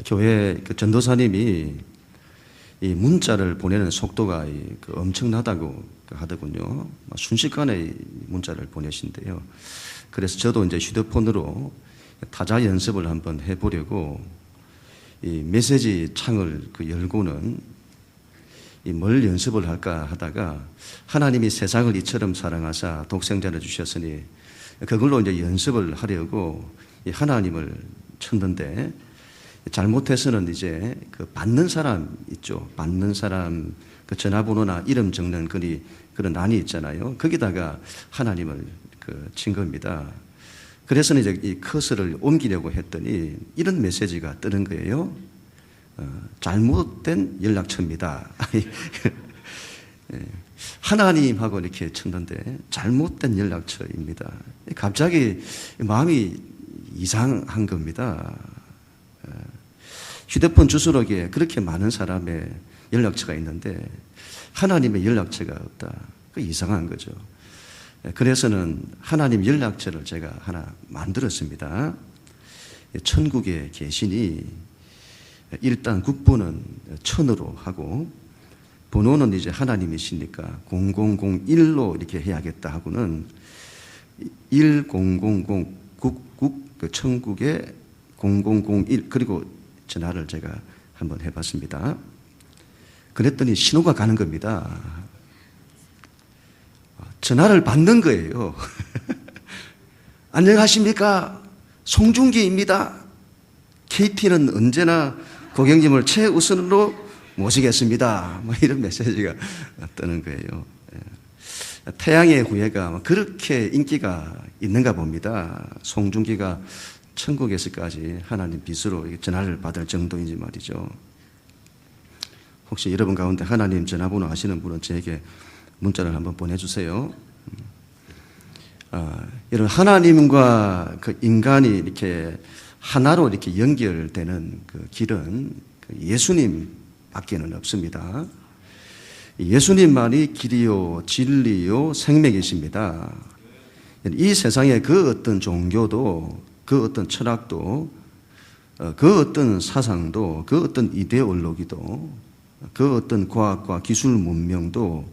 교회 그 전도사님이 이 문자를 보내는 속도가 엄청나다고 하더군요. 순식간에 문자를 보내신대요. 그래서 저도 이제 휴대폰으로 타자 연습을 한번 해보려고 이 메시지 창을 열고는 뭘 연습을 할까 하다가 하나님이 세상을 이처럼 사랑하사 독생자를 주셨으니 그걸로 이제 연습을 하려고 하나님을 쳤는데 잘못해서는 이제 그 받는 사람 있죠. 받는 사람 그 전화번호나 이름 적는 그런 란이 있잖아요. 거기다가 하나님을 친 겁니다. 그래서 이제 이 커서를 옮기려고 했더니 이런 메시지가 뜨는 거예요. 잘못된 연락처입니다. 하나님하고 이렇게 쳤는데 잘못된 연락처입니다. 갑자기 마음이 이상한 겁니다. 휴대폰 주소록에 그렇게 많은 사람의 연락처가 있는데 하나님의 연락처가 없다. 그 이상한 거죠. 그래서는 하나님 연락처를 제가 하나 만들었습니다. 천국에 계시니 일단 국번은 1000으로 하고 번호는 이제 하나님이시니까 0001로 이렇게 해야겠다 하고는 1000 천국에 0001 그리고 전화를 제가 한번 해봤습니다. 그랬더니 신호가 가는 겁니다. 전화를 받는 거예요. 안녕하십니까? 송중기입니다. KT는 언제나 고객님을 최우선으로 모시겠습니다. 이런 메시지가 뜨는 거예요. 태양의 후예가 그렇게 인기가 있는가 봅니다. 송중기가 천국에서까지 하나님 빛으로 전화를 받을 정도인지 말이죠. 혹시 여러분 가운데 하나님 전화번호 아시는 분은 저에게 문자를 한번 보내주세요. 여러분 하나님과 그 인간이 이렇게 하나로 이렇게 연결되는 그 길은 예수님밖에는 없습니다. 예수님만이 길이요 진리요 생명이십니다. 이 세상의 그 어떤 종교도 그 어떤 철학도 그 어떤 사상도 그 어떤 이데올로기도 그 어떤 과학과 기술 문명도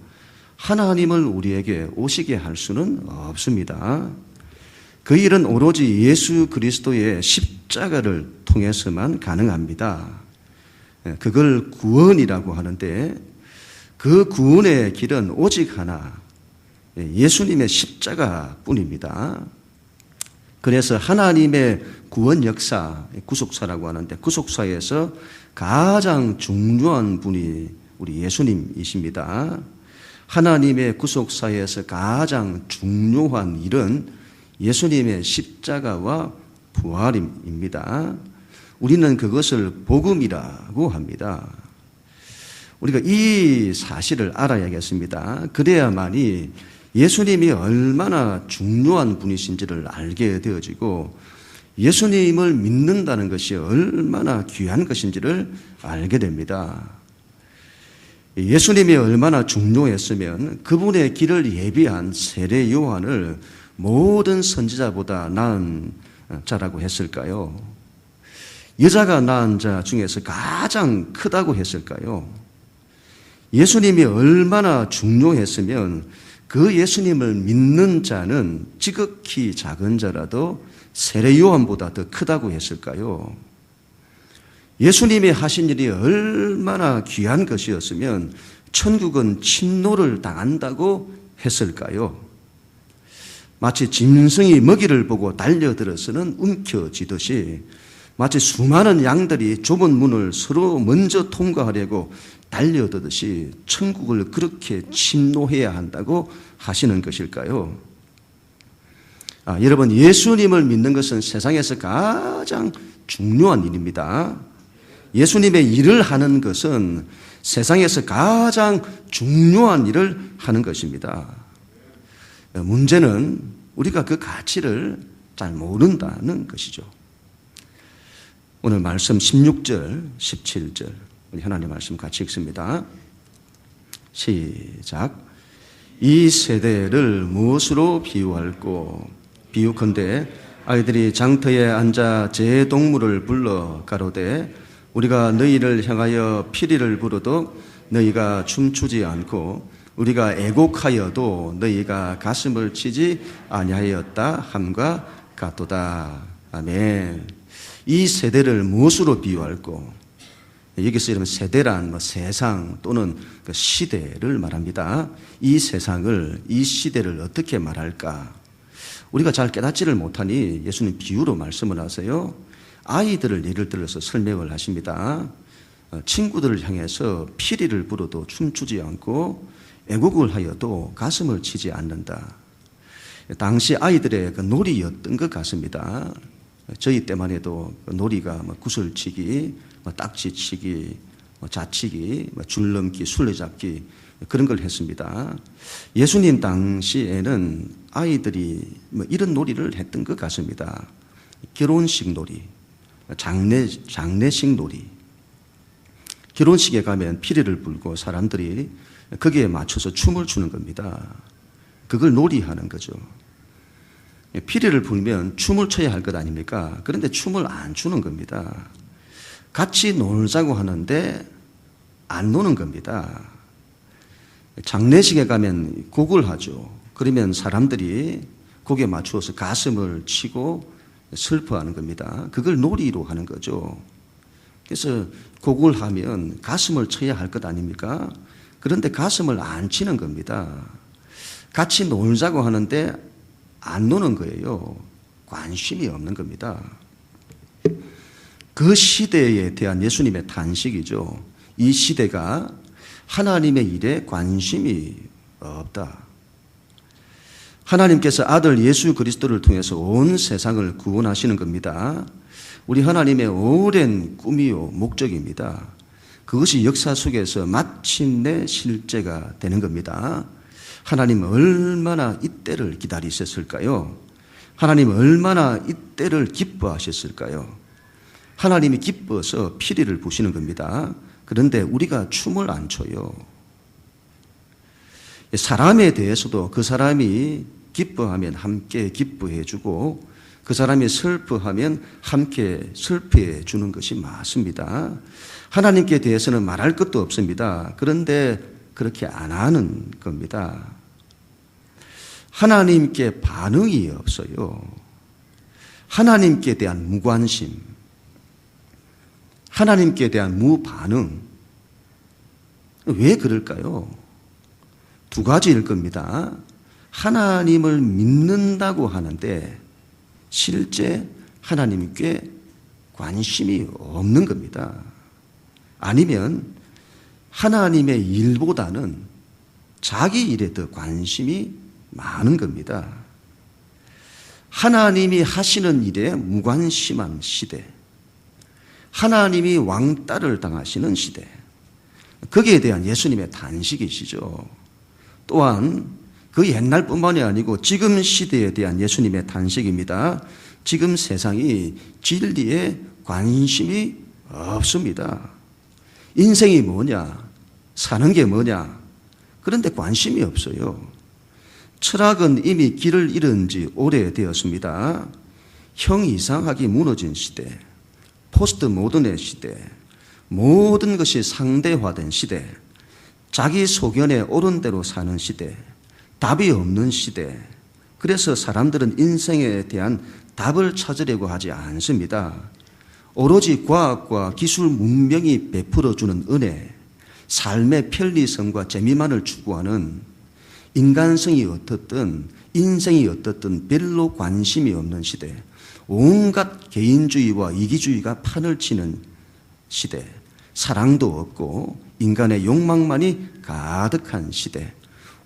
하나님을 우리에게 오시게 할 수는 없습니다. 그 일은 오로지 예수 그리스도의 십자가를 통해서만 가능합니다. 그걸 구원이라고 하는데 그 구원의 길은 오직 하나, 예수님의 십자가뿐입니다. 그래서 하나님의 구원 역사, 구속사라고 하는데 구속사에서 가장 중요한 분이 우리 예수님이십니다. 하나님의 구속사에서 가장 중요한 일은 예수님의 십자가와 부활입니다. 우리는 그것을 복음이라고 합니다. 우리가 이 사실을 알아야겠습니다. 그래야만이 예수님이 얼마나 중요한 분이신지를 알게 되어지고 예수님을 믿는다는 것이 얼마나 귀한 것인지를 알게 됩니다. 예수님이 얼마나 중요했으면 그분의 길을 예비한 세례 요한을 모든 선지자보다 나은 자라고 했을까요? 여자가 낳은 자 중에서 가장 크다고 했을까요? 예수님이 얼마나 중요했으면 그 예수님을 믿는 자는 지극히 작은 자라도 세례 요한보다 더 크다고 했을까요? 예수님이 하신 일이 얼마나 귀한 것이었으면 천국은 침노를 당한다고 했을까요? 마치 짐승이 먹이를 보고 달려들어서는 움켜쥐듯이 마치 수많은 양들이 좁은 문을 서로 먼저 통과하려고 달려들듯이 천국을 그렇게 침노해야 한다고 하시는 것일까요? 여러분, 예수님을 믿는 것은 세상에서 가장 중요한 일입니다. 예수님의 일을 하는 것은 세상에서 가장 중요한 일을 하는 것입니다. 문제는 우리가 그 가치를 잘 모른다는 것이죠. 오늘 말씀 16절, 17절 우리 하나님 말씀 같이 읽습니다. 시작. 이 세대를 무엇으로 비유할꼬? 비유컨대 아이들이 장터에 앉아 제 동물을 불러 가로되 우리가 너희를 향하여 피리를 부어도 너희가 춤추지 않고 우리가 애곡하여도 너희가 가슴을 치지 아니하였다 함과 같도다. 아멘. 이 세대를 무엇으로 비유할꼬? 여기서 이러면 세대란 세상 또는 그 시대를 말합니다. 이 세상을, 이 시대를 어떻게 말할까? 우리가 잘 깨닫지를 못하니 예수님 비유로 말씀을 하세요. 아이들을 예를 들어서 설명을 하십니다. 친구들을 향해서 피리를 불어도 춤추지 않고 애국을 하여도 가슴을 치지 않는다. 당시 아이들의 그 놀이였던 것 같습니다. 저희 때만 해도 놀이가 구슬치기, 딱지치기, 자치기, 줄넘기, 술래잡기 그런 걸 했습니다. 예수님 당시에는 아이들이 이런 놀이를 했던 것 같습니다. 결혼식 놀이, 장례식 놀이. 결혼식에 가면 피리를 불고 사람들이 거기에 맞춰서 춤을 추는 겁니다. 그걸 놀이하는 거죠. 피리를 불면 춤을 춰야 할 것 아닙니까? 그런데 춤을 안 추는 겁니다. 같이 놀자고 하는데 안 노는 겁니다. 장례식에 가면 곡을 하죠. 그러면 사람들이 곡에 맞추어서 가슴을 치고 슬퍼하는 겁니다. 그걸 놀이로 하는 거죠. 그래서 곡을 하면 가슴을 쳐야 할 것 아닙니까? 그런데 가슴을 안 치는 겁니다. 같이 놀자고 하는데 안 노는 거예요. 관심이 없는 겁니다. 그 시대에 대한 예수님의 탄식이죠. 이 시대가 하나님의 일에 관심이 없다. 하나님께서 아들 예수 그리스도를 통해서 온 세상을 구원하시는 겁니다. 우리 하나님의 오랜 꿈이요 목적입니다. 그것이 역사 속에서 마침내 실제가 되는 겁니다. 하나님 얼마나 이때를 기다리셨을까요? 하나님 얼마나 이때를 기뻐하셨을까요? 하나님이 기뻐서 피리를 부시는 겁니다. 그런데 우리가 춤을 안 춰요. 사람에 대해서도 그 사람이 기뻐하면 함께 기뻐해 주고 그 사람이 슬퍼하면 함께 슬퍼해 주는 것이 맞습니다. 하나님께 대해서는 말할 것도 없습니다. 그런데 그렇게 안 하는 겁니다. 하나님께 반응이 없어요. 하나님께 대한 무관심, 하나님께 대한 무반응. 왜 그럴까요? 두 가지일 겁니다. 하나님을 믿는다고 하는데 실제 하나님께 관심이 없는 겁니다. 아니면 하나님의 일보다는 자기 일에 더 관심이 많은 겁니다. 하나님이 하시는 일에 무관심한 시대, 하나님이 왕따를 당하시는 시대, 거기에 대한 예수님의 탄식이시죠. 또한 그 옛날뿐만이 아니고 지금 시대에 대한 예수님의 탄식입니다. 지금 세상이 진리에 관심이 없습니다. 인생이 뭐냐? 사는 게 뭐냐? 그런데 관심이 없어요. 철학은 이미 길을 잃은 지 오래되었습니다. 형이상학이 무너진 시대, 포스트 모던의 시대, 모든 것이 상대화된 시대, 자기 소견에 옳은 대로 사는 시대, 답이 없는 시대. 그래서 사람들은 인생에 대한 답을 찾으려고 하지 않습니다. 오로지 과학과 기술 문명이 베풀어주는 은혜, 삶의 편리성과 재미만을 추구하는 인간성이 어떻든 인생이 어떻든 별로 관심이 없는 시대, 온갖 개인주의와 이기주의가 판을 치는 시대, 사랑도 없고 인간의 욕망만이 가득한 시대,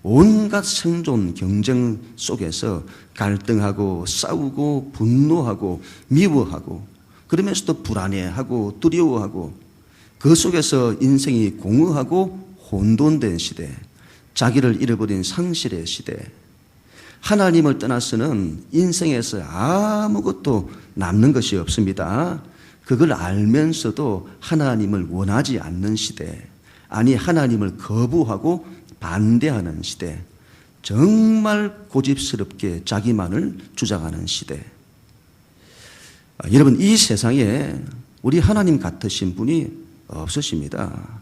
온갖 생존 경쟁 속에서 갈등하고 싸우고 분노하고 미워하고 그러면서도 불안해하고 두려워하고 그 속에서 인생이 공허하고 혼돈된 시대, 자기를 잃어버린 상실의 시대, 하나님을 떠나서는 인생에서 아무것도 남는 것이 없습니다. 그걸 알면서도 하나님을 원하지 않는 시대, 아니 하나님을 거부하고 반대하는 시대, 정말 고집스럽게 자기만을 주장하는 시대. 여러분, 이 세상에 우리 하나님 같으신 분이 없으십니다.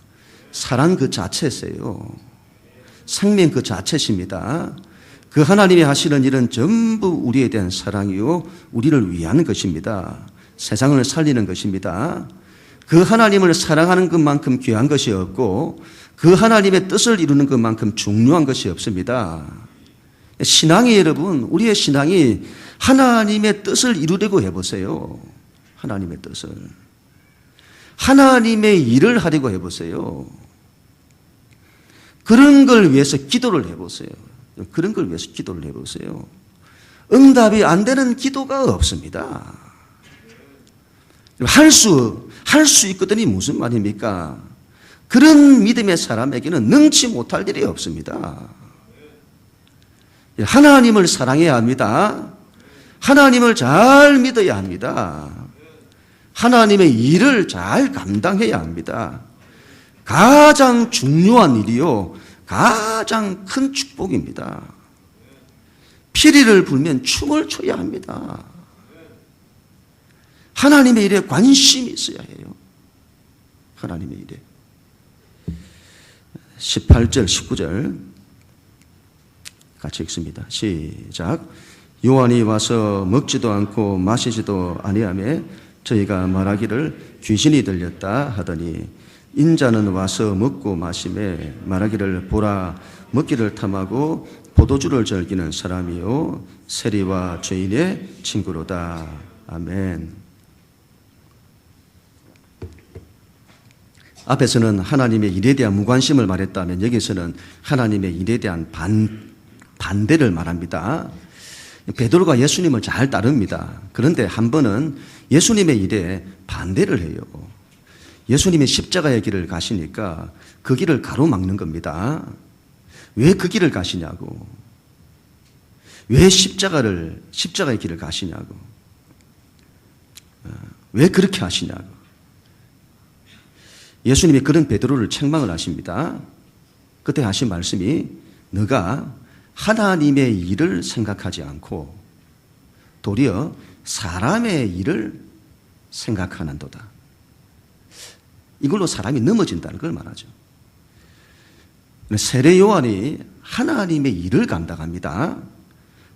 사랑 그 자체세요. 생명 그 자체십니다. 그 하나님이 하시는 일은 전부 우리에 대한 사랑이요 우리를 위한 것입니다. 세상을 살리는 것입니다. 그 하나님을 사랑하는 것만큼 귀한 것이 없고 그 하나님의 뜻을 이루는 것만큼 중요한 것이 없습니다. 신앙이 여러분, 우리의 신앙이 하나님의 뜻을 이루려고 해보세요. 하나님의 뜻을. 하나님의 일을 하려고 해보세요. 그런 걸 위해서 기도를 해보세요. 그런 걸 위해서 기도를 해보세요. 응답이 안 되는 기도가 없습니다. 할 수 있거든이 무슨 말입니까? 그런 믿음의 사람에게는 능치 못할 일이 없습니다. 하나님을 사랑해야 합니다. 하나님을 잘 믿어야 합니다. 하나님의 일을 잘 감당해야 합니다. 가장 중요한 일이요, 가장 큰 축복입니다. 피리를 불면 춤을 춰야 합니다. 하나님의 일에 관심이 있어야 해요. 하나님의 일에. 18절, 19절 같이 읽습니다. 시작. 요한이 와서 먹지도 않고 마시지도 아니하며 저희가 말하기를 귀신이 들렸다 하더니 인자는 와서 먹고 마시매 말하기를 보라 먹기를 탐하고 포도주를 즐기는 사람이요 세리와 죄인의 친구로다. 아멘. 앞에서는 하나님의 일에 대한 무관심을 말했다면 여기서는 하나님의 일에 대한 반대를 말합니다. 베드로가 예수님을 잘 따릅니다. 그런데 한 번은 예수님의 일에 반대를 해요. 예수님이 십자가의 길을 가시니까 그 길을 가로막는 겁니다. 왜 그 길을 가시냐고. 왜 십자가의 길을 가시냐고. 왜 그렇게 하시냐고. 예수님이 그런 베드로를 책망을 하십니다. 그때 하신 말씀이 너가 하나님의 일을 생각하지 않고 도리어 사람의 일을 생각하는도다. 이걸로 사람이 넘어진다는 걸 말하죠. 세례 요한이 하나님의 일을 감당합니다.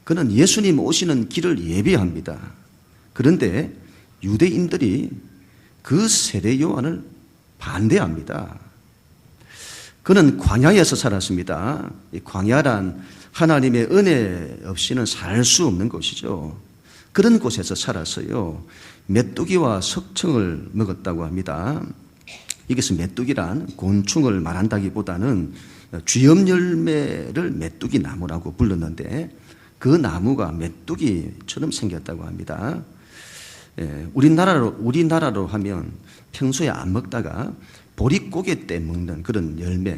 그는 예수님 오시는 길을 예비합니다. 그런데 유대인들이 그 세례 요한을 반대합니다. 그는 광야에서 살았습니다. 이 광야란 하나님의 은혜 없이는 살 수 없는 곳이죠. 그런 곳에서 살았어요. 메뚜기와 석청을 먹었다고 합니다. 여기서 메뚜기란 곤충을 말한다기보다는 쥐염 열매를 메뚜기 나무라고 불렀는데 그 나무가 메뚜기처럼 생겼다고 합니다. 우리나라로 하면 평소에 안 먹다가 보릿고개 때 먹는 그런 열매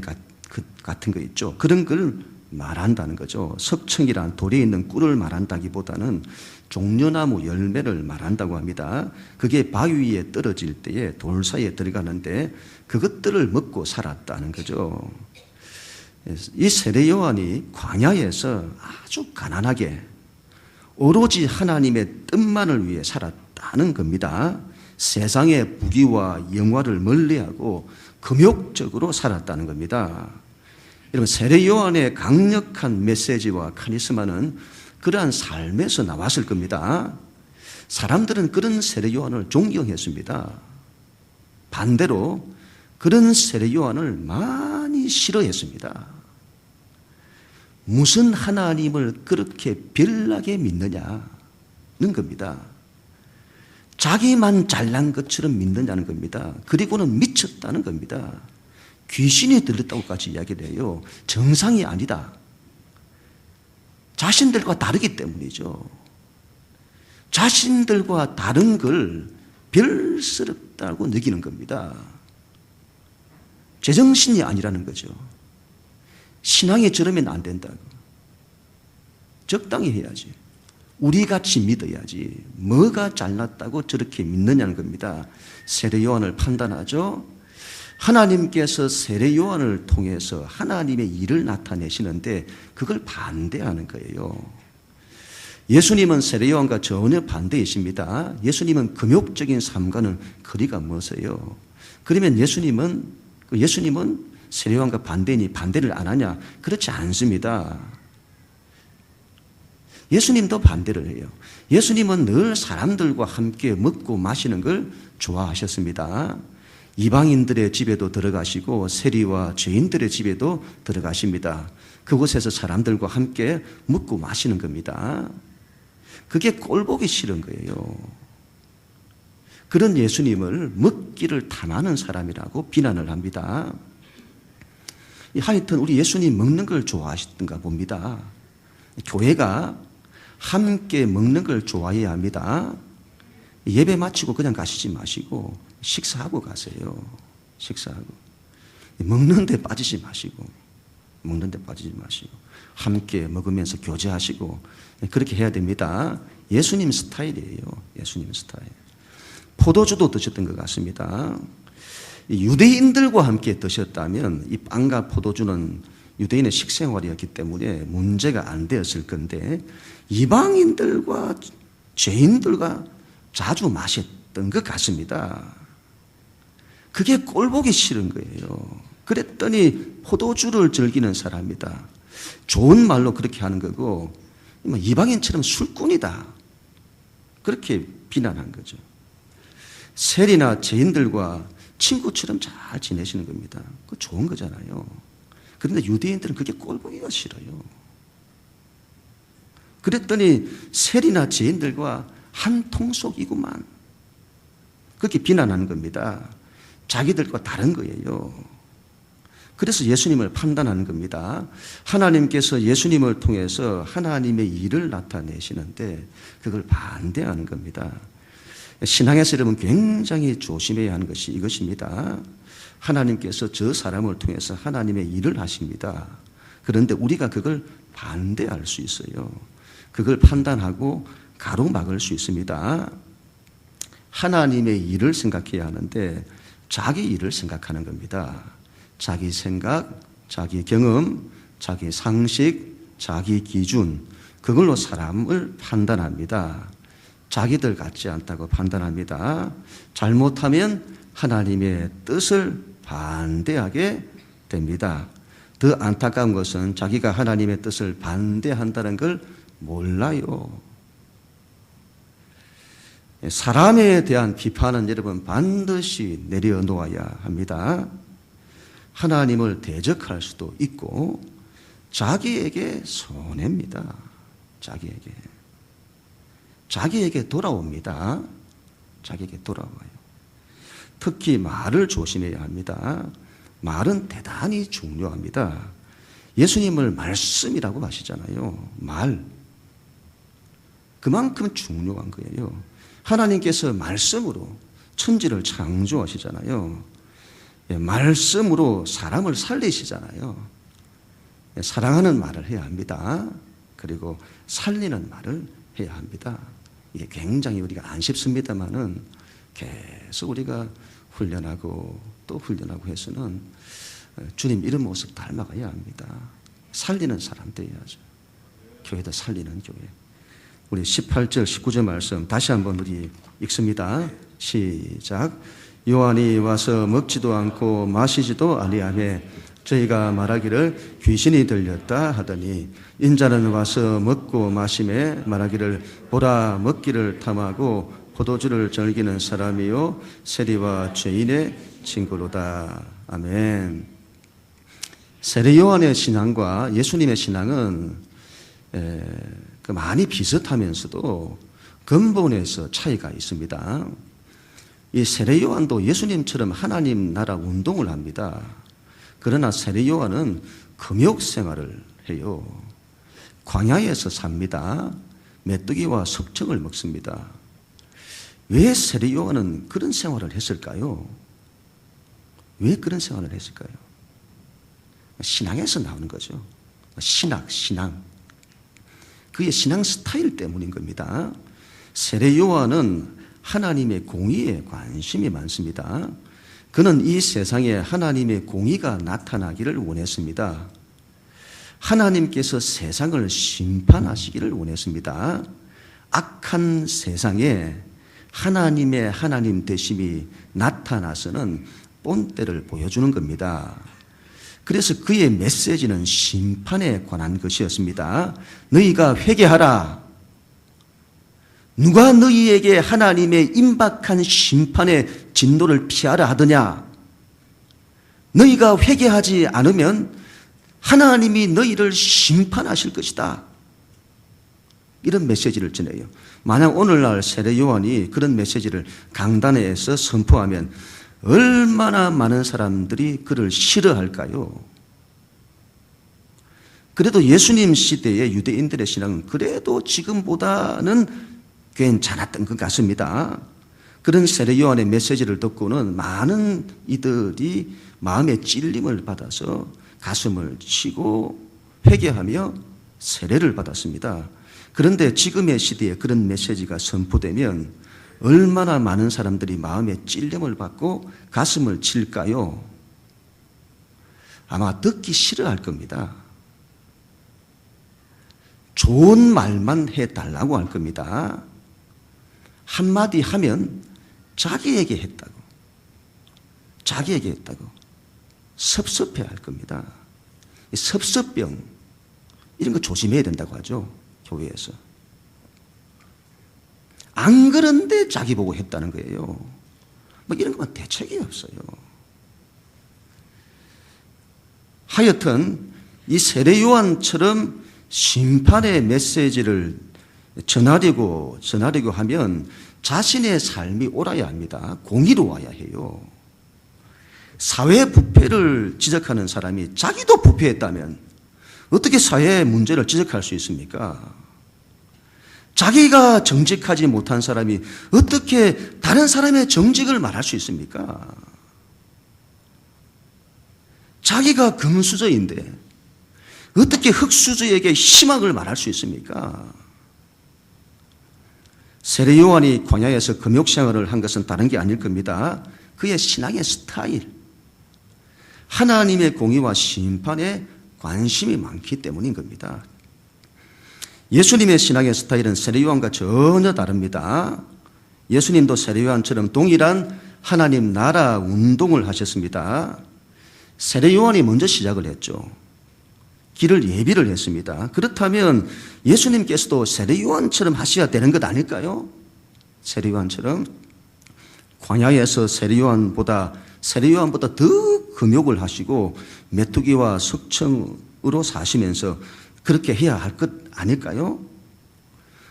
같은 거 있죠. 그런 걸 말한다는 거죠. 석청이란 돌에 있는 꿀을 말한다기보다는 종려나무 열매를 말한다고 합니다. 그게 바위 위에 떨어질 때에 돌 사이에 들어가는데 그것들을 먹고 살았다는 거죠. 이 세례 요한이 광야에서 아주 가난하게 오로지 하나님의 뜻만을 위해 살았다는 겁니다. 세상의 부귀와 영화를 멀리하고 금욕적으로 살았다는 겁니다. 여러분, 세례 요한의 강력한 메시지와 카리스마는 그러한 삶에서 나왔을 겁니다. 사람들은 그런 세례 요한을 존경했습니다. 반대로 그런 세례 요한을 많이 싫어했습니다. 무슨 하나님을 그렇게 별나게 믿느냐는 겁니다. 자기만 잘난 것처럼 믿느냐는 겁니다. 그리고는 미쳤다는 겁니다. 귀신이 들렸다고까지 이야기를 해요. 정상이 아니다. 자신들과 다르기 때문이죠. 자신들과 다른 걸 별스럽다고 느끼는 겁니다. 제정신이 아니라는 거죠. 신앙이 저러면 안 된다고. 적당히 해야지. 우리같이 믿어야지. 뭐가 잘났다고 저렇게 믿느냐는 겁니다. 세례 요한을 판단하죠. 하나님께서 세례 요한을 통해서 하나님의 일을 나타내시는데 그걸 반대하는 거예요. 예수님은 세례요한과 전혀 반대이십니다. 예수님은 금욕적인 삶과는 거리가 멀어요. 그러면 예수님은 세례요한과 반대니 반대를 안 하냐? 그렇지 않습니다. 예수님도 반대를 해요. 예수님은 늘 사람들과 함께 먹고 마시는 걸 좋아하셨습니다. 이방인들의 집에도 들어가시고 세리와 죄인들의 집에도 들어가십니다. 그곳에서 사람들과 함께 먹고 마시는 겁니다. 그게 꼴보기 싫은 거예요. 그런 예수님을 먹기를 탐하는 사람이라고 비난을 합니다. 하여튼 우리 예수님 먹는 걸 좋아하시던가 봅니다. 교회가 함께 먹는 걸 좋아해야 합니다. 예배 마치고 그냥 가시지 마시고 식사하고 가세요. 식사하고. 먹는 데 빠지지 마시고 함께 먹으면서 교제하시고 그렇게 해야 됩니다. 예수님 스타일이에요. 예수님 스타일. 포도주도 드셨던 것 같습니다. 유대인들과 함께 드셨다면 이 빵과 포도주는 유대인의 식생활이었기 때문에 문제가 안 되었을 건데 이방인들과 죄인들과 자주 마셨던 것 같습니다. 그게 꼴보기 싫은 거예요. 그랬더니 포도주를 즐기는 사람이다. 좋은 말로 그렇게 하는 거고 이방인처럼 술꾼이다. 그렇게 비난한 거죠. 세리나 죄인들과 친구처럼 잘 지내시는 겁니다. 그거 좋은 거잖아요. 그런데 유대인들은 그게 꼴보기가 싫어요. 그랬더니 세리나 죄인들과 한 통속이구만. 그렇게 비난하는 겁니다. 자기들과 다른 거예요. 그래서 예수님을 판단하는 겁니다. 하나님께서 예수님을 통해서 하나님의 일을 나타내시는데 그걸 반대하는 겁니다. 신앙에서 여러분 굉장히 조심해야 하는 것이 이것입니다. 하나님께서 저 사람을 통해서 하나님의 일을 하십니다. 그런데 우리가 그걸 반대할 수 있어요. 그걸 판단하고 가로막을 수 있습니다. 하나님의 일을 생각해야 하는데 자기 일을 생각하는 겁니다. 자기 생각, 자기 경험, 자기 상식, 자기 기준, 그걸로 사람을 판단합니다. 자기들 같지 않다고 판단합니다. 잘못하면 하나님의 뜻을 반대하게 됩니다. 더 안타까운 것은 자기가 하나님의 뜻을 반대한다는 걸 몰라요. 사람에 대한 비판은 여러분 반드시 내려놓아야 합니다. 하나님을 대적할 수도 있고 자기에게 손해입니다. 자기에게 돌아옵니다. 자기에게 돌아와요. 특히 말을 조심해야 합니다. 말은 대단히 중요합니다. 예수님을 말씀이라고 하시잖아요. 말. 그만큼 중요한 거예요. 하나님께서 말씀으로 천지를 창조하시잖아요. 말씀으로 사람을 살리시잖아요. 사랑하는 말을 해야 합니다. 그리고 살리는 말을 해야 합니다. 이게 굉장히 우리가 안 쉽습니다만은 계속 우리가 훈련하고 또 훈련하고 해서는 주님 이런 모습 닮아가야 합니다. 살리는 사람 되어야죠. 교회도 살리는 교회. 우리 18절 19절 말씀 다시 한번 우리 읽습니다. 시작. 요한이 와서 먹지도 않고 마시지도 아니하며 저희가 말하기를 귀신이 들렸다 하더니 인자는 와서 먹고 마시매 말하기를 보라 먹기를 탐하고 포도주를 즐기는 사람이요 세리와 죄인의 친구로다. 아멘. 세례 요한의 신앙과 예수님의 신앙은 많이 비슷하면서도 근본에서 차이가 있습니다. 이 세례 요한도 예수님처럼 하나님 나라 운동을 합니다. 그러나 세례 요한은 금욕 생활을 해요. 광야에서 삽니다. 메뚜기와 석청을 먹습니다. 왜 세례 요한은 그런 생활을 했을까요? 왜 그런 생활을 했을까요? 신앙에서 나오는 거죠. 신앙. 그의 신앙 스타일 때문인 겁니다. 세례 요한은 하나님의 공의에 관심이 많습니다. 그는 이 세상에 하나님의 공의가 나타나기를 원했습니다. 하나님께서 세상을 심판하시기를 원했습니다. 악한 세상에 하나님의 하나님 되심이 나타나서는 본때를 보여주는 겁니다. 그래서 그의 메시지는 심판에 관한 것이었습니다. 너희가 회개하라. 누가 너희에게 하나님의 임박한 심판의 진노를 피하라 하더냐? 너희가 회개하지 않으면 하나님이 너희를 심판하실 것이다. 이런 메시지를 전해요. 만약 오늘날 세례 요한이 그런 메시지를 강단에서 선포하면 얼마나 많은 사람들이 그를 싫어할까요? 그래도 예수님 시대의 유대인들의 신앙은 그래도 지금보다는 괜찮았던 것 같습니다. 그런 세례 요한의 메시지를 듣고는 많은 이들이 마음의 찔림을 받아서 가슴을 치고 회개하며 세례를 받았습니다. 그런데 지금의 시대에 그런 메시지가 선포되면 얼마나 많은 사람들이 마음의 찔림을 받고 가슴을 칠까요? 아마 듣기 싫어할 겁니다. 좋은 말만 해달라고 할 겁니다. 한마디 하면 자기에게 했다고 섭섭해 할 겁니다. 섭섭병 이런 거 조심해야 된다고 하죠. 교회에서. 안 그런데 자기 보고 했다는 거예요. 뭐 이런 건 대책이 없어요. 하여튼 이 세례 요한처럼 심판의 메시지를 전하려고 하면 자신의 삶이 옳아야 합니다. 공의로워야 해요. 사회 부패를 지적하는 사람이 자기도 부패했다면 어떻게 사회 문제를 지적할 수 있습니까? 자기가 정직하지 못한 사람이 어떻게 다른 사람의 정직을 말할 수 있습니까? 자기가 금수저인데 어떻게 흙수저에게 희망을 말할 수 있습니까? 세례 요한이 광야에서 금욕생활을 한 것은 다른 게 아닐 겁니다. 그의 신앙의 스타일, 하나님의 공의와 심판에 관심이 많기 때문인 겁니다. 예수님의 신앙의 스타일은 세례 요한과 전혀 다릅니다. 예수님도 세례 요한처럼 동일한 하나님 나라 운동을 하셨습니다. 세례 요한이 먼저 시작을 했죠. 길을 예비를 했습니다. 그렇다면 예수님께서도 세례 요한처럼 하셔야 되는 것 아닐까요? 세례 요한처럼 광야에서 세례 요한보다 더 금욕을 하시고 메뚜기와 석청으로 사시면서 그렇게 해야 할 것 아닐까요?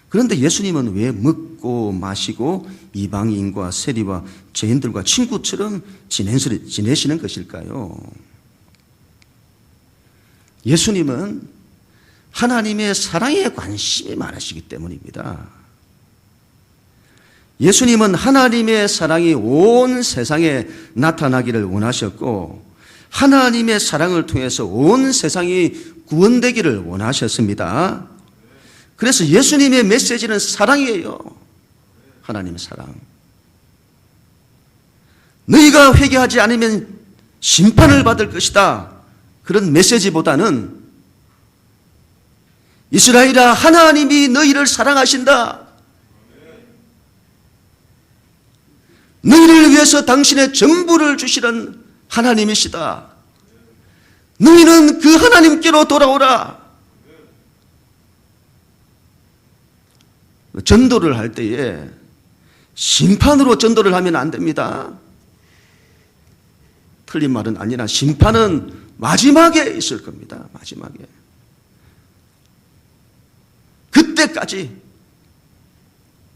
그런데 예수님은 왜 먹고 마시고 이방인과 세리와 죄인들과 친구처럼 지내시는 것일까요? 예수님은 하나님의 사랑에 관심이 많으시기 때문입니다. 예수님은 하나님의 사랑이 온 세상에 나타나기를 원하셨고 하나님의 사랑을 통해서 온 세상이 구원되기를 원하셨습니다. 그래서 예수님의 메시지는 사랑이에요. 하나님의 사랑. 너희가 회개하지 않으면 심판을 받을 것이다. 그런 메시지보다는 이스라엘아 하나님이 너희를 사랑하신다. 너희를 위해서 당신의 전부를 주시는 하나님이시다. 너희는 그 하나님께로 돌아오라. 전도를 할 때에 심판으로 전도를 하면 안 됩니다. 틀린 말은 아니라 심판은 마지막에 있을 겁니다. 마지막에. 그때까지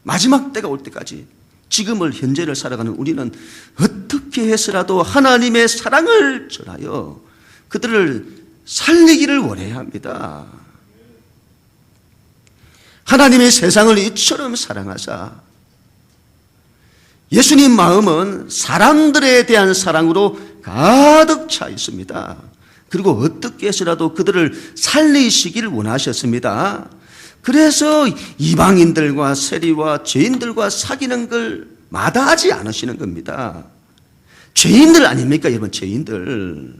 마지막 때가 올 때까지 지금을 현재를 살아가는 우리는 어떻게 해서라도 하나님의 사랑을 전하여 그들을 살리기를 원해야 합니다. 하나님의 세상을 이처럼 사랑하사 예수님 마음은 사람들에 대한 사랑으로 가득 차 있습니다. 그리고 어떻게 해서라도 그들을 살리시기를 원하셨습니다. 그래서 이방인들과 세리와 죄인들과 사귀는 걸 마다하지 않으시는 겁니다. 죄인들 아닙니까, 여러분? 죄인들.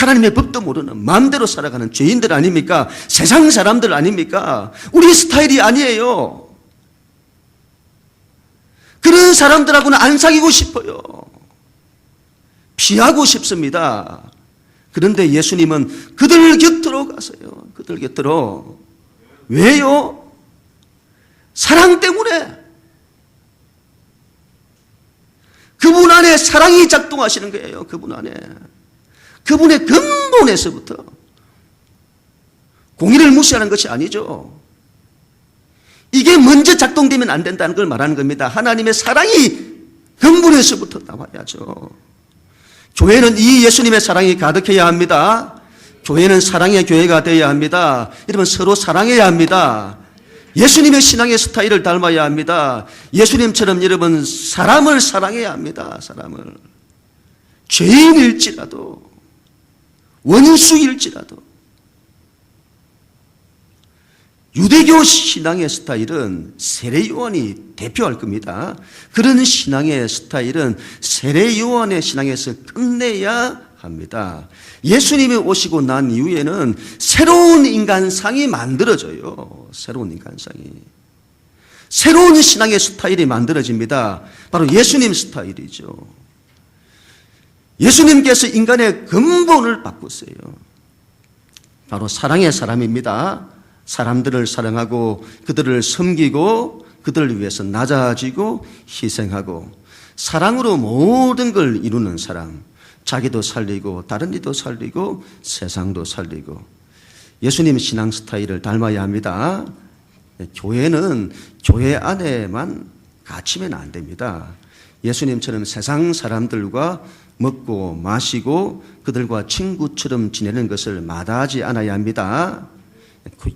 하나님의 법도 모르는 마음대로 살아가는 죄인들 아닙니까? 세상 사람들 아닙니까? 우리 스타일이 아니에요. 그런 사람들하고는 안 사귀고 싶어요. 피하고 싶습니다. 그런데 예수님은 그들 곁으로 가세요. 그들 곁으로. 왜요? 사랑 때문에. 그분 안에 사랑이 작동하시는 거예요. 그분 안에. 그분의 근본에서부터. 공의를 무시하는 것이 아니죠. 이게 먼저 작동되면 안 된다는 걸 말하는 겁니다. 하나님의 사랑이 근본에서부터 나와야죠. 교회는 이 예수님의 사랑이 가득해야 합니다. 교회는 사랑의 교회가 되어야 합니다. 여러분, 서로 사랑해야 합니다. 예수님의 신앙의 스타일을 닮아야 합니다. 예수님처럼 여러분 사람을 사랑해야 합니다. 사람을. 죄인일지라도, 원수일지라도. 유대교 신앙의 스타일은 세례요한이 대표할 겁니다. 그런 신앙의 스타일은 세례요한의 신앙에서 끝내야 합니다. 예수님이 오시고 난 이후에는 새로운 인간상이 만들어져요. 새로운 인간상이. 새로운 신앙의 스타일이 만들어집니다. 바로 예수님 스타일이죠. 예수님께서 인간의 근본을 바꾸세요. 바로 사랑의 사람입니다. 사람들을 사랑하고 그들을 섬기고 그들을 위해서 낮아지고 희생하고 사랑으로 모든 걸 이루는 사람. 자기도 살리고 다른 이도 살리고 세상도 살리고. 예수님 신앙 스타일을 닮아야 합니다. 교회는 교회 안에만 갇히면 안 됩니다. 예수님처럼 세상 사람들과 먹고 마시고 그들과 친구처럼 지내는 것을 마다하지 않아야 합니다.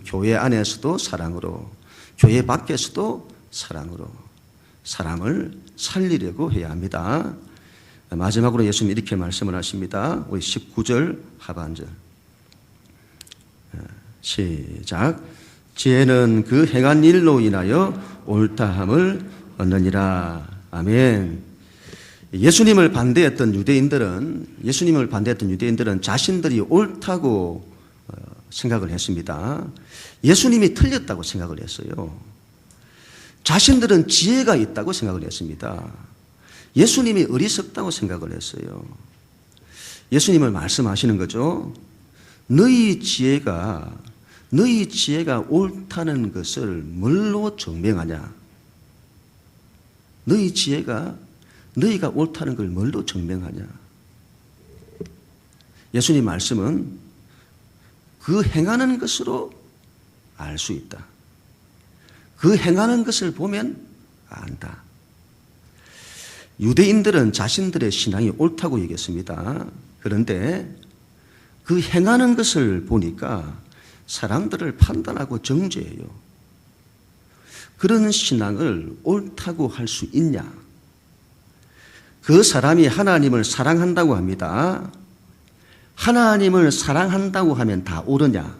교회 안에서도 사랑으로, 교회 밖에서도 사랑으로 사람을 살리려고 해야 합니다. 마지막으로 예수님 이렇게 말씀을 하십니다. 우리 19절 하반절 시작. 지혜는 그 행한 일로 인하여 옳다함을 얻느니라. 아멘. 예수님을 반대했던 유대인들은 자신들이 옳다고 생각을 했습니다. 예수님이 틀렸다고 생각을 했어요. 자신들은 지혜가 있다고 생각을 했습니다. 예수님이 어리석다고 생각을 했어요. 예수님을 말씀하시는 거죠. 너희 지혜가 옳다는 것을 뭘로 증명하냐? 너희 지혜가 너희가 옳다는 걸 뭘로 증명하냐? 예수님 말씀은 그 행하는 것으로 알 수 있다. 그 행하는 것을 보면 안다. 유대인들은 자신들의 신앙이 옳다고 얘기했습니다. 그런데 그 행하는 것을 보니까 사람들을 판단하고 정죄해요. 그런 신앙을 옳다고 할 수 있냐? 그 사람이 하나님을 사랑한다고 합니다. 하나님을 사랑한다고 하면 다 옳으냐?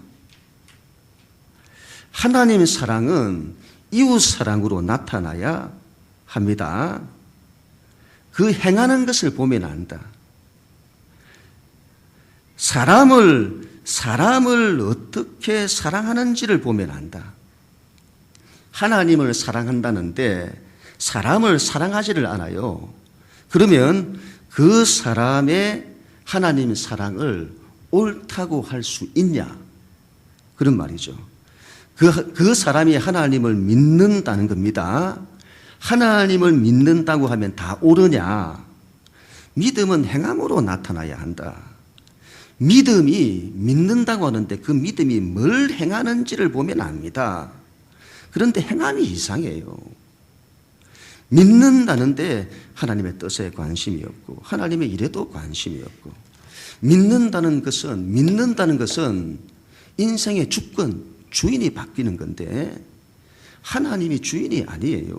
하나님의 사랑은 이웃 사랑으로 나타나야 합니다. 그 행하는 것을 보면 안다. 사람을 어떻게 사랑하는지를 보면 안다. 하나님을 사랑한다는데 사람을 사랑하지를 않아요. 그러면 그 사람의 하나님 사랑을 옳다고 할 수 있냐? 그런 말이죠. 그 사람이 하나님을 믿는다는 겁니다. 하나님을 믿는다고 하면 다 옳으냐? 믿음은 행함으로 나타나야 한다. 믿음이 믿는다고 하는데 그 믿음이 뭘 행하는지를 보면 압니다. 그런데 행함이 이상해요. 믿는다는데 하나님의 뜻에 관심이 없고 하나님의 일에도 관심이 없고 믿는다는 것은 인생의 주권, 주인이 바뀌는 건데 하나님이 주인이 아니에요.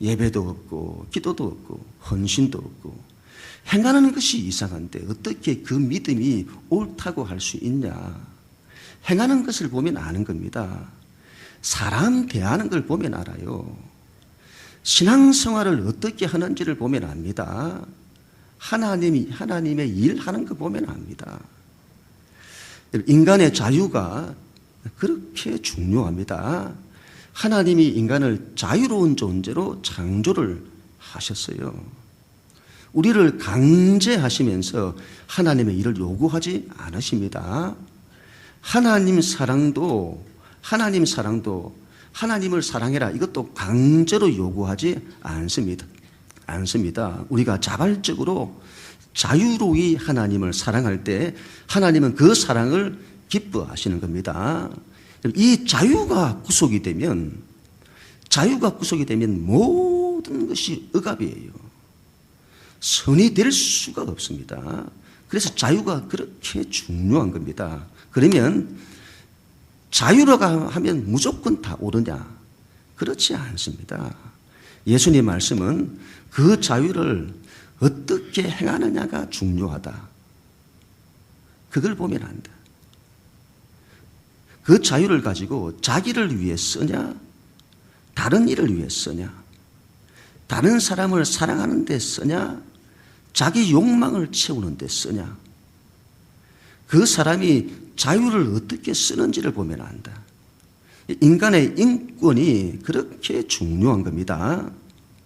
예배도 없고 기도도 없고 헌신도 없고 행하는 것이 이상한데 어떻게 그 믿음이 옳다고 할 수 있냐? 행하는 것을 보면 아는 겁니다. 사람 대하는 걸 보면 알아요. 신앙생활을 어떻게 하는지를 보면 압니다. 하나님의 일하는 거 보면 압니다. 인간의 자유가 그렇게 중요합니다. 하나님이 인간을 자유로운 존재로 창조를 하셨어요. 우리를 강제하시면서 하나님의 일을 요구하지 않으십니다. 하나님 사랑도 하나님을 사랑해라, 이것도 강제로 요구하지 않습니다. 우리가 자발적으로 자유로이 하나님을 사랑할 때 하나님은 그 사랑을 기뻐하시는 겁니다. 이 자유가 구속이 되면 모든 것이 억압이에요. 선이 될 수가 없습니다. 그래서 자유가 그렇게 중요한 겁니다. 그러면 자유라고 하면 무조건 다 옳으냐? 그렇지 않습니다. 예수님 말씀은 그 자유를 어떻게 행하느냐가 중요하다. 그걸 보면 안다. 그 자유를 가지고 자기를 위해 쓰냐? 다른 일을 위해 쓰냐? 다른 사람을 사랑하는 데 쓰냐? 자기 욕망을 채우는 데 쓰냐? 그 사람이 자유를 어떻게 쓰는지를 보면 안다. 인간의 인권이 그렇게 중요한 겁니다.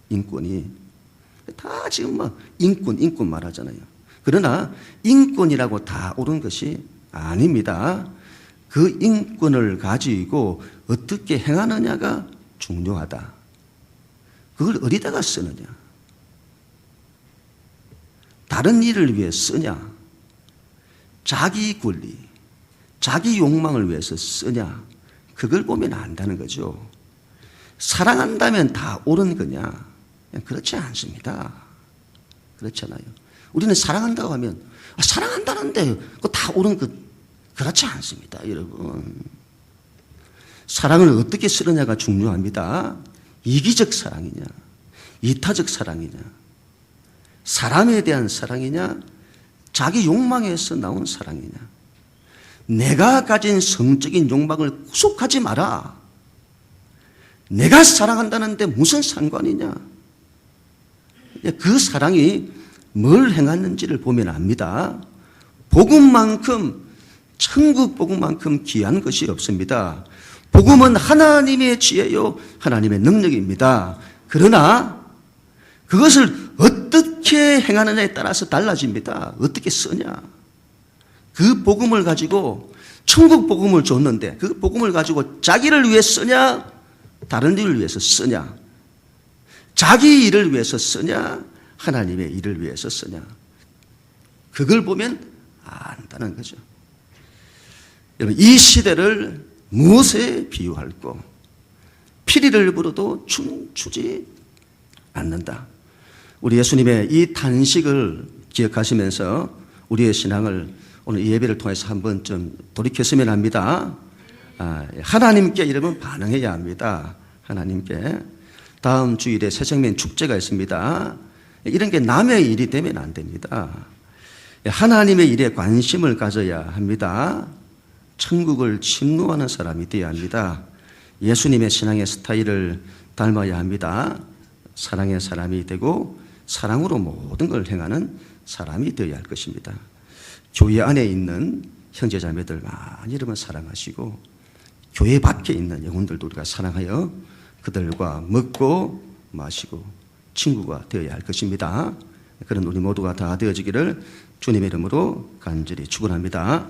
인권이. 다 지금 막 인권 말하잖아요. 그러나 인권이라고 다 옳은 것이 아닙니다. 그 인권을 가지고 어떻게 행하느냐가 중요하다. 그걸 어디다가 쓰느냐? 다른 일을 위해 쓰냐? 자기 권리, 자기 욕망을 위해서 쓰냐? 그걸 보면 안다는 거죠. 사랑한다면 다 옳은 거냐? 그렇지 않습니다. 그렇잖아요. 우리는 사랑한다고 하면 사랑한다는데 그거 다 옳은 것, 그렇지 않습니다, 여러분. 사랑을 어떻게 쓰느냐가 중요합니다. 이기적 사랑이냐, 이타적 사랑이냐, 사람에 대한 사랑이냐, 자기 욕망에서 나온 사랑이냐. 내가 가진 성적인 욕망을 구속하지 마라. 내가 사랑한다는데 무슨 상관이냐. 그 사랑이 뭘 행하는지를 보면 압니다. 복음만큼, 천국 복음만큼 귀한 것이 없습니다. 복음은 하나님의 지혜요, 하나님의 능력입니다. 그러나 그것을 어떻게 행하느냐에 따라서 달라집니다. 어떻게 쓰냐. 그 복음을 가지고 천국 복음을 줬는데 그 복음을 가지고 자기를 위해 쓰냐, 다른 일을 위해서 쓰냐, 자기 일을 위해서 쓰냐, 하나님의 일을 위해서 쓰냐. 그걸 보면 안다는 거죠. 여러분, 이 시대를 무엇에 비유할꼬? 피리를 불어도 춤추지 않는다. 우리 예수님의 이 탄식을 기억하시면서 우리의 신앙을 오늘 이 예배를 통해서 한번 좀 돌이켰으면 합니다. 하나님께 여러분 반응해야 합니다. 하나님께. 다음 주일에 새생명 축제가 있습니다. 이런 게 남의 일이 되면 안 됩니다. 하나님의 일에 관심을 가져야 합니다. 천국을 침노하는 사람이 되어야 합니다. 예수님의 신앙의 스타일을 닮아야 합니다. 사랑의 사람이 되고 사랑으로 모든 걸 행하는 사람이 되어야 할 것입니다. 교회 안에 있는 형제자매들 많이 여러분 사랑하시고 교회 밖에 있는 영혼들도 우리가 사랑하여 그들과 먹고 마시고 친구가 되어야 할 것입니다. 그런 우리 모두가 다 되어지기를 주님의 이름으로 간절히 축원합니다.